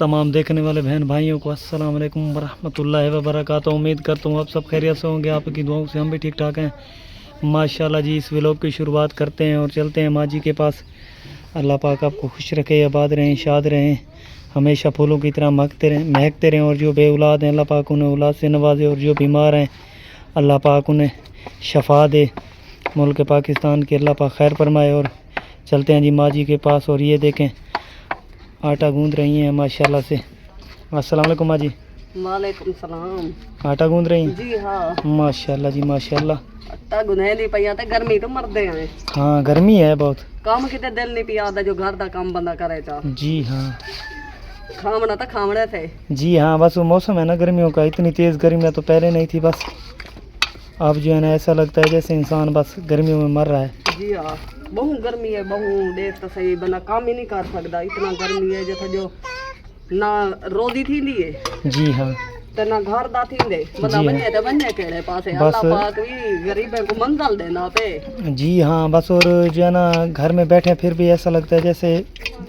तमाम देखने वाले बहन भाइयों को अस्सलाम वालेकुम वरहमतुल्लाहि वबरकातुहू। उम्मीद करता हूँ आप सब खैरियत से होंगे। आपकी दुआओं से हम भी ठीक ठाक हैं माशाल्लाह जी। इस व्लॉग की शुरुआत करते हैं और चलते हैं माँ जी के पास। अल्लाह पाक आपको खुश रखे, आबाद रहें, शाद रहें, हमेशा फूलों की तरह महकते रहें। और जो बे औलाद हैं अल्लाह पाक उन्हें औलाद से नवाजे, और जो बीमार हैं अल्लाह पाक उन्हें शफा दे। मुल्क पाकिस्तान के अल्लाह पाक खैर फरमाए। और चलते हैं जी माँ जी के पास। और ये देखें आटा गूंद रही हैं माशाल्लाह से। अस्सलाम वालेकुम माँ जी। वालेकुम सलाम। आटा गूंद रही हैं? जी हाँ माशाल्लाह जी माशाल्लाह। आटा गुने नहीं पिया ते गर्मी तो मरदे हैं। हाँ गर्मी है बहुत। काम किते दिल नहीं पिया जो घर दा काम बंदा करे चा। जी हाँ खावना तो खावने थे। जी हाँ, बस वो मौसम है ना गर्मियों का, इतनी तेज़ गर्मी तो पहले नहीं थी। बस अब जो है ना ऐसा लगता है जैसे इंसान बस गर्मियों में मर रहा है। जी हाँ बहु गर्मी है, बहु देख तो सही बना काम ही नहीं कर सकता, इतना गर्मी है जैसे जो ना रोजी थी है। जी हाँ ते ना घर दा थी दे बंदा बने ते बने केड़े पासे अल्लाह पाक भी गरीबों को मंगल देना पे। जी हाँ बस। और जो है ना घर में बैठे फिर भी ऐसा लगता है जैसे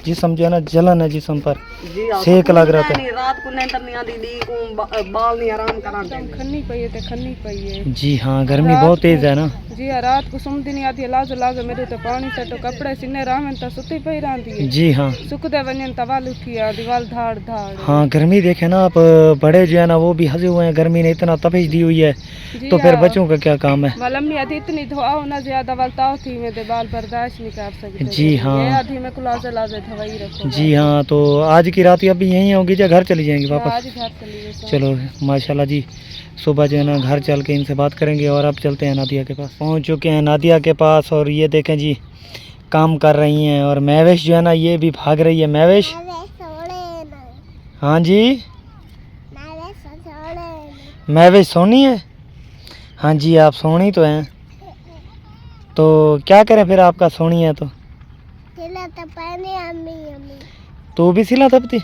जिस्म जो है ना जलन है जिस्म पर, सेक लग रहा था। रात को नींद नहीं आती, दी को बाल नहीं आराम कराते, खन्नी पई है खन्नी पई है। जी हाँ गर्मी बहुत तेज है ना। जी हाँ रात को सुमती नहीं आती, लाज लाज मेरे तो पानी सटो कपड़े सीने रामन तो सुती पई रहती है। जी हाँ सुखदे वजन तवाल उठी है दीवार धाड़ धाड़। हाँ गर्मी देखे ना आप, बड़े जो है ना वो भी हंसे हुए हैं, गर्मी ने इतना तपिश दी हुई है तो फिर बच्चों का क्या काम है। लम्बी आधी इतनी धोआ होना ज्यादा वालताओ थी में दे बाल बर्दाश्त नहीं कर सकते। जी हाँ आधी में कुलाजे लाजे धवाई रखो। जी हाँ तो आज की रात अभी यहीं होगी या घर चली जाएंगी वापस? आज घर चली। चलो माशाल्लाह जी। सुबह जो है ना घर चल के इनसे बात करेंगे। और अब चलते हैं नादिया के पास। पहुंच चुके हैं नादिया के पास और ये देखें जी काम कर रही हैं। और महवेश जो है ना ये भी भाग रही है। महवेश हाँ जी महवेश सोनी है। हाँ जी आप सोनी तो हैं, तो क्या करें फिर आपका सोनी है तो तो भी सिला तपती।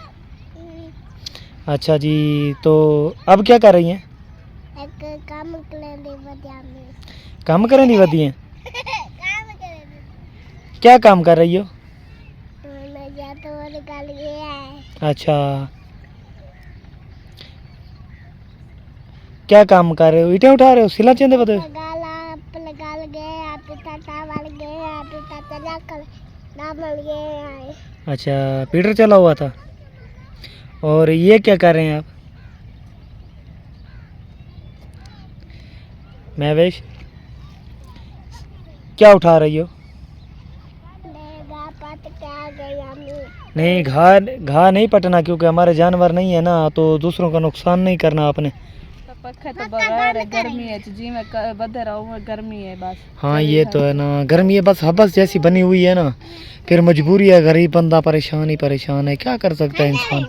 अच्छा जी तो अब क्या कर रही हैं? काम करें दी वधी हैं। क्या काम कर रही हो? अच्छा क्या काम कर रहे हो? ईंटें उठा रहे हो? सिला चेंदे बदे? अच्छा पीटर चला हुआ था। और ये क्या कर रहे हैं आप? महवेश क्या उठा रही हो? नहीं घा नहीं पटना, क्योंकि हमारे जानवर नहीं है ना, तो दूसरों का नुकसान नहीं करना आपने। पक्का तो बगैर है, गर्मी है जी में बदे रहो, गर्मी है बस। हाँ ये तो है ना, गर्मी है बस हबस जैसी बनी हुई है ना, फिर मजबूरी है, गरीब बंदा परेशान ही परेशान है, क्या कर सकता है इंसान।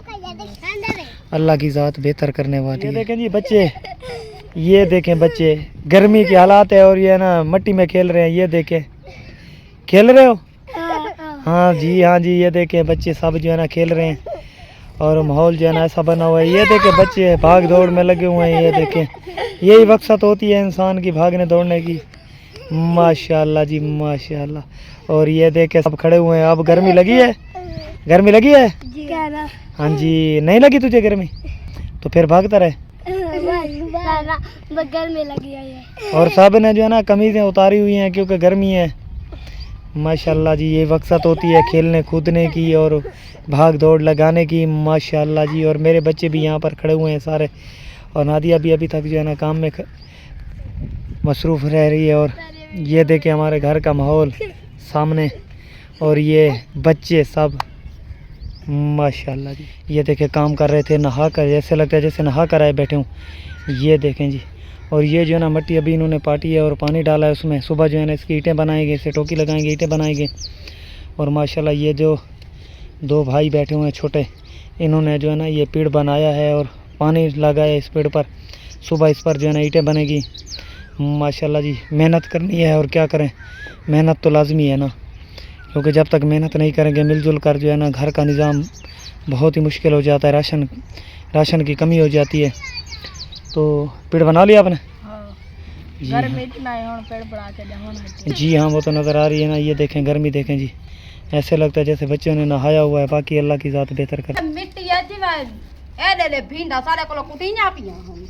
अल्लाह की ज़ात बेहतर करने वाली है। देखें जी बच्चे, ये देखें बच्चे गर्मी के हालात है और ये ना मट्टी में खेल रहे हैं। ये देखें खेल रहे हो? हाँ जी ये देखें बच्चे सब जो है ना खेल रहे हैं और माहौल जो है ना ऐसा बना हुआ है। ये देखें बच्चे भाग दौड़ में लगे हुए हैं। ये देखें यही वक़्त होती है इंसान की भागने दौड़ने की। माशाल्लाह जी माशाल्लाह। और ये देखें सब खड़े हुए हैं। अब गर्मी लगी है? गर्मी लगी है? हाँ जी नहीं लगी तुझे गर्मी? तो फिर भागता रहे। गर्मी लगी है और सब ने जो है ना कमीज़ें उतारी हुई हैं क्योंकि गर्मी है। माशाल्लाह जी ये वक़्त होती है खेलने कूदने की और भाग दौड़ लगाने की। माशाल्लाह जी। और मेरे बच्चे भी यहाँ पर खड़े हुए हैं सारे, और नादिया भी अभी तक जो है ना काम में मसरूफ़ रह रही है। और ये देखें हमारे घर का माहौल सामने, और ये बच्चे सब माशाल्लाह जी। ये देखें काम कर रहे थे नहा कर, जैसे लगता है जैसे नहा कर आए बैठे हूँ। ये देखें जी। और ये जो है ना मट्टी अभी इन्होंने पाटी है और पानी डाला है उसमें। सुबह जो है ना इसकी ईंटें बनाएंगे, इसे टोकी लगाएंगे, ईंटें बनाएंगे। और माशाल्लाह ये जो दो भाई बैठे हुए हैं छोटे, इन्होंने जो है ना ये पेड़ बनाया है और पानी लगाया इस पेड़ पर। सुबह इस पर जो है ना ईंटें बनेगी। माशाल्लाह जी मेहनत करनी है और क्या करें, मेहनत तो लाजमी है ना, क्योंकि जब तक मेहनत नहीं करेंगे मिलजुल कर जो है ना घर का निज़ाम बहुत ही मुश्किल हो जाता है। राशन की कमी हो जाती है। तो पेड़ बना लिया आपने? घर में इतना है पेड़ बना के। जी हाँ वो तो नज़र आ रही है ना। ये देखें गर्मी देखें जी, ऐसे लगता है जैसे बच्चों ने नहाया हुआ है। बाकी अल्लाह की ज़ात बेहतर कर। मिट्टी है जी मैं एडे भींडा सारे को कुटियां पिया हम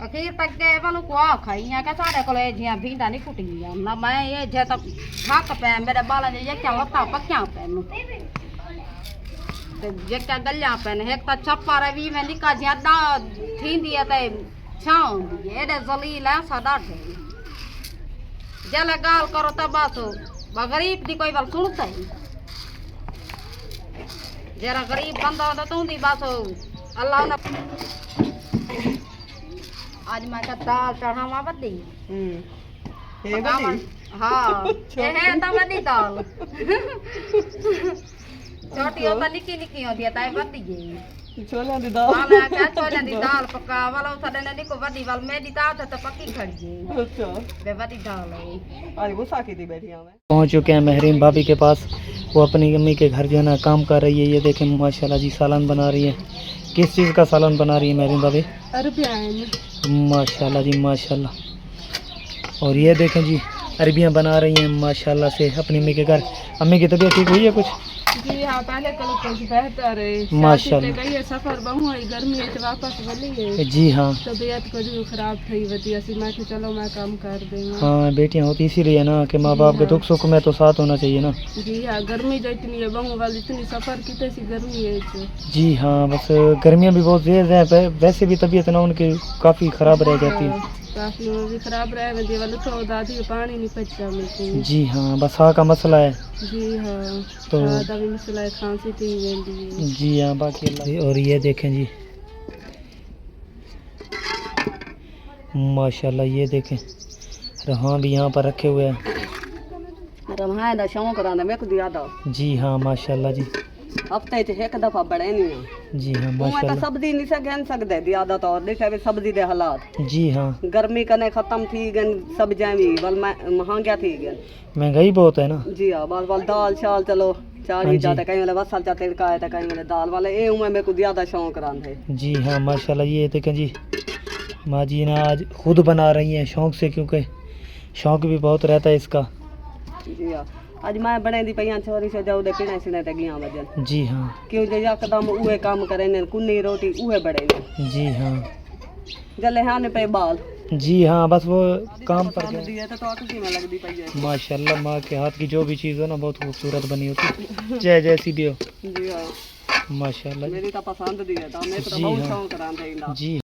अखीर तक के वालों को आ खाइयां के सारे को जियां भींडा नहीं कुटियां ना मैं ये जे तक थक पे मेरे बाल ने ये क्या लता पक्या पे नु ते जे क्या गल्या पे ने एक ता छप्पा रवि में निका ज्यादा थींदी है ते छाऊं दी एडे जलील है सदा थे जले गाल करो तब बस गरीब दी कोई बाल सुनता ही जरा गरीब बंदा होता तू दी बस अल्लाह ने आज मैं का दाल चढ़ावा बदी ये बड़ी हाँ ये है तो बदी दाल छोटी होता निकी निकी होती है ताई बदी है छोले दी दाल वाला क्या छोले दी दाल पका वाला साडे ने निको बदी वाल मेरी दाल तो पक्की खड़ी है अच्छा बे बदी दाल है आज गुस्सा की थी बैठी हूं मैं। पहुंच चुके हैं महरीन भाभी के पास। वो अपनी अम्मी के घर जो है ना काम कर रही है। ये देखें माशाल्लाह जी सालन बना रही है। किस चीज़ का सालन बना रही है महरीन भाभी? अरबियान माशाल्लाह जी माशाल्लाह। और ये देखें जी अरबियाँ बना रही हैं माशाल्लाह से अपनी अम्मी के घर। अम्मी की तबीयत ठीक हुई है कुछ? जी हाँ पहले कल कुछ बेहतर है माशाल्लाह। कहीं सफर बहु है गर्मी है वापस बनी है जी हाँ तबीयत कुछ खराब थी वती असी मैं कि चलो मैं काम कर देंगे हाँ बेटियाँ होती इसीलिए ना कि माँ बाप के दुख सुख में तो साथ होना चाहिए ना। जी हाँ गर्मी जो इतनी है बहु वाली इतनी सफर की तैसी गर्मी है जी हाँ बस गर्मियाँ भी बहुत तेज़ हैं। वैसे भी तबीयत ना उनकी काफ़ी ख़राब रह जाती है। काफी भी खराब रहे में वाले तो दादी पानी नहीं पचा मिलती। जी हाँ बस हाँ का मसला है। जी हाँ तो ज़्यादा भी मसला है खांसी थी वेंदी है। जी हाँ बाकी अल्लाह। और ये देखें जी माशाल्लाह ये देखें रहाँ भी यहाँ पर रखे हुए हैं। रमाए दा शौक रहा मैं खुद याद आ जी हाँ माशाल्लाह जी हफ्ते च एक दफा बड़े नहीं जी हाँ मैं तो माशाल्लाह। सब्जी नहीं से गन सकदे दी आदत और देखे भी सब्जी दे हालात जी हाँ गर्मी कने खत्म थी गन सब्जियां भी बल महंगा थी गन महंगाई बहुत है ना। जी हाँ बल दाल शाल चलो हाँ चाली जी। जाते कहीं वाले बसल जा तिड़का है तो कहीं वाले दाल वाले ए उम्र में कुछ ज्यादा शौक रहा है। जी हाँ माशाल्लाह ये देखें जी माँ जी ना आज खुद बना रही हैं शौक से क्योंकि शौक भी बहुत रहता है इसका। जी हाँ आज मैं बड़े दी पईयां छोरी से जाऊ दे पीने सिने ते गिया वजन जी हाँ क्यों जे यकदम उहे काम करे ने कुन्नी रोटी उहे बड़े ने जी हाँ जले हाने पे बाल जी हाँ बस वो काम पर गए। दी है तो खुशी में लगदी पई है। माशाल्लाह माँ के हाथ की जो भी चीज़ हो ना बहुत खूबसूरत बनी होती चाहे जैसी भी हो। जी हाँ माशाल्लाह मेरी तो पसंद दी है तो मैं तो जी बहुत हाँ। शौक रहा है जी